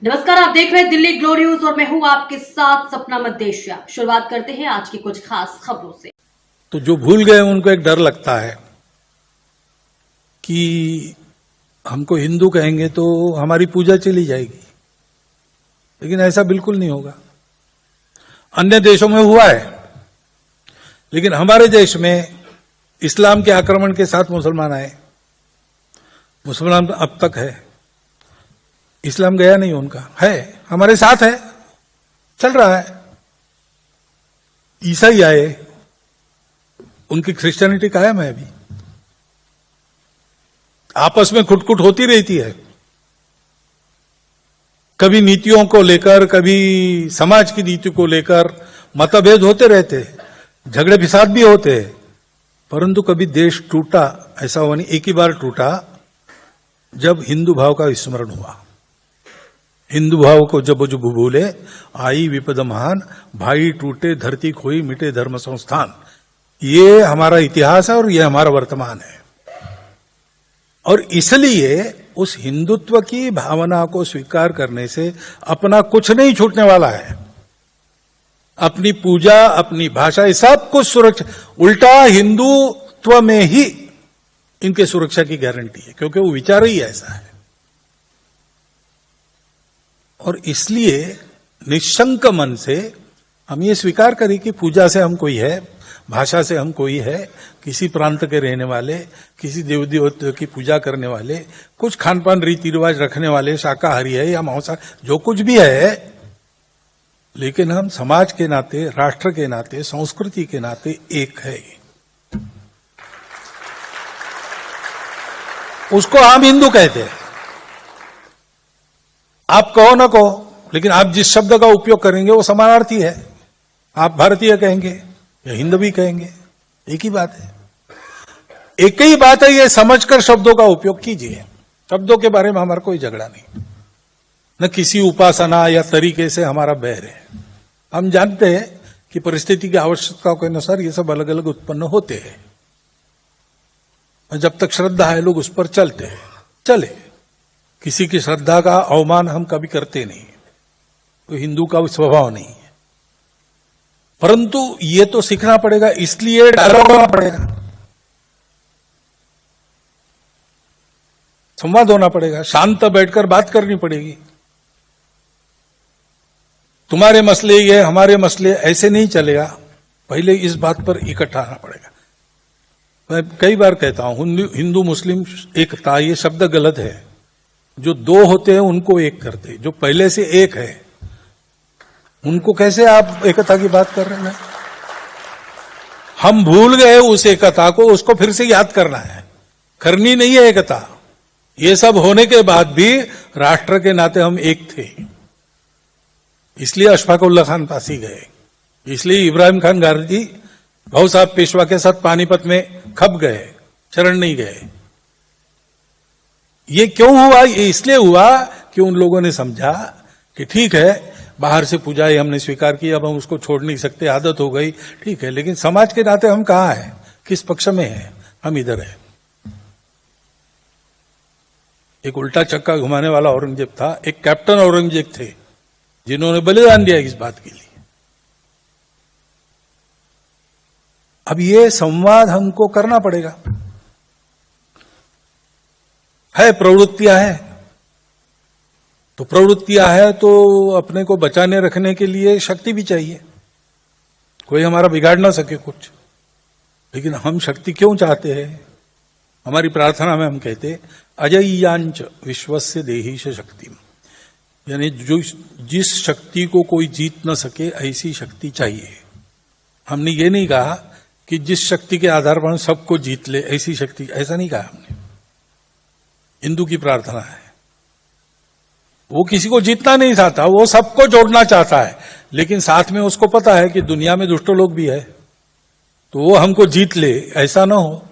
नमस्कार, आप देख रहे हैं दिल्ली ग्लोरी न्यूज और मैं हूं आपके साथ सपना मदेशिया। शुरुआत करते हैं आज की कुछ खास खबरों से। तो जो भूल गए उनको एक डर लगता है कि हमको हिंदू कहेंगे तो हमारी पूजा चली जाएगी, लेकिन ऐसा बिल्कुल नहीं होगा। अन्य देशों में हुआ है, लेकिन हमारे देश में इस्लाम के आक्रमण के साथ मुसलमान आए। मुसलमान अब तक है, इस्लाम गया नहीं, उनका है, हमारे साथ है, चल रहा है। ईसाई आए, उनकी क्रिश्चियनिटी कायम है अभी, आपस में खुटखुट होती रहती है, कभी नीतियों को लेकर, कभी समाज की नीति को लेकर मतभेद होते रहते, झगड़े फिसाद भी होते, परंतु कभी देश टूटा ऐसा हुआ नहीं। एक ही बार टूटा जब हिंदू भाव का विस्मरण हुआ। हिंदू भाव को जब जो भूले आई विपद महान, भाई टूटे धरती खोई मिटे धर्म संस्थान। ये हमारा इतिहास है और ये हमारा वर्तमान है। और इसलिए उस हिंदुत्व की भावना को स्वीकार करने से अपना कुछ नहीं छूटने वाला है। अपनी पूजा, अपनी भाषा, ये सब कुछ सुरक्षा, उल्टा हिंदुत्व में ही इनके सुरक्षा की गारंटी है, क्योंकि वो विचार ही ऐसा है। और इसलिए निशंक मन से हम ये स्वीकार करें कि पूजा से हम कोई है, भाषा से हम कोई है, किसी प्रांत के रहने वाले, किसी देव देवताओं की पूजा करने वाले, कुछ खान पान रीति रिवाज रखने वाले, शाकाहारी है या मांसाहारी, जो कुछ भी है, लेकिन हम समाज के नाते, राष्ट्र के नाते, संस्कृति के नाते एक है। उसको हम हिंदू कहते हैं। आप कहो ना कहो, लेकिन आप जिस शब्द का उपयोग करेंगे वो समानार्थी है। आप भारतीय कहेंगे या हिंदवी कहेंगे, एक ही बात है। एक ही बात है, ये समझकर शब्दों का उपयोग कीजिए। शब्दों के बारे में हमारा कोई झगड़ा नहीं, न किसी उपासना या तरीके से हमारा बैर है। हम जानते हैं कि परिस्थिति की आवश्यकता के अनुसार ये सब अलग अलग उत्पन्न होते हैं, और जब तक श्रद्धा है लोग उस पर चलते हैं, चले। किसी की श्रद्धा का अवमान हम कभी करते नहीं, तो हिंदू का स्वभाव नहीं है। परंतु ये तो सीखना पड़ेगा, इसलिए डायलॉग होना पड़ेगा, संवाद होना पड़ेगा, शांत बैठकर बात करनी पड़ेगी। तुम्हारे मसले ये, हमारे मसले, ऐसे नहीं चलेगा। पहले इस बात पर इकट्ठा आना पड़ेगा। मैं कई बार कहता हूं, हिंदू मुस्लिम एकता, ये शब्द गलत है। जो दो होते हैं उनको एक करते, जो पहले से एक है उनको कैसे आप एकता की बात कर रहे हैं? हम भूल गए उस एकता को, उसको फिर से याद करना है, करनी नहीं है एकता। ये सब होने के बाद भी राष्ट्र के नाते हम एक थे, इसलिए अशफाक उल्लाह खान फांसी गए, इसलिए इब्राहिम खान गारजी भाऊ साहब पेशवा के साथ पानीपत में खप गए, शरण नहीं गए। ये क्यों हुआ? ये इसलिए हुआ कि उन लोगों ने समझा कि ठीक है, बाहर से पूजा ही हमने स्वीकार की, अब हम उसको छोड़ नहीं सकते, आदत हो गई, ठीक है, लेकिन समाज के नाते हम कहां हैं, किस पक्ष में हैं? हम इधर हैं। एक उल्टा चक्का घुमाने वाला औरंगजेब था, एक कैप्टन औरंगजेब थे जिन्होंने बलिदान दिया इस बात के लिए। अब ये संवाद हमको करना पड़ेगा। है प्रवृत्तियां हैं, तो प्रवृत्तियां है तो अपने को बचाने रखने के लिए शक्ति भी चाहिए। कोई हमारा बिगाड़ ना सके कुछ, लेकिन हम शक्ति क्यों चाहते हैं? हमारी प्रार्थना में हम कहते अजय्यांच विश्वस्य देहीश शक्ति, यानी जो जिस शक्ति को कोई जीत न सके ऐसी शक्ति चाहिए। हमने ये नहीं कहा कि जिस शक्ति के आधार पर सबको जीत ले ऐसी शक्ति, ऐसा नहीं कहा हमने। हिंदू की प्रार्थना है, वो किसी को जीतना नहीं चाहता, वो सबको जोड़ना चाहता है, लेकिन साथ में उसको पता है कि दुनिया में दुष्ट लोग भी है, तो वो हमको जीत ले ऐसा ना हो।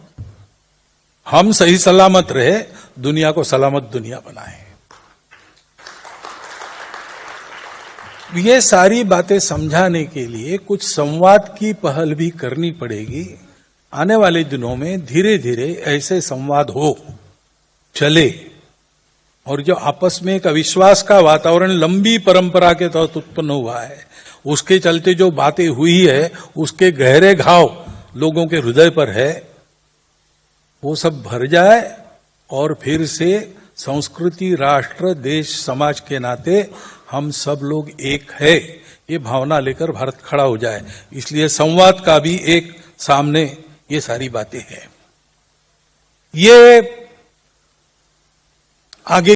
हम सही सलामत रहे, दुनिया को सलामत दुनिया बनाए। ये सारी बातें समझाने के लिए कुछ संवाद की पहल भी करनी पड़ेगी। आने वाले दिनों में धीरे धीरे ऐसे संवाद हो, चले, और जो आपस में एक अविश्वास का वातावरण लंबी परंपरा के तहत उत्पन्न हुआ है, उसके चलते जो बातें हुई है, उसके गहरे घाव लोगों के हृदय पर है, वो सब भर जाए और फिर से संस्कृति, राष्ट्र, देश, समाज के नाते हम सब लोग एक है, ये भावना लेकर भारत खड़ा हो जाए। इसलिए संवाद का भी एक सामने ये सारी बातें हैं। ये आगे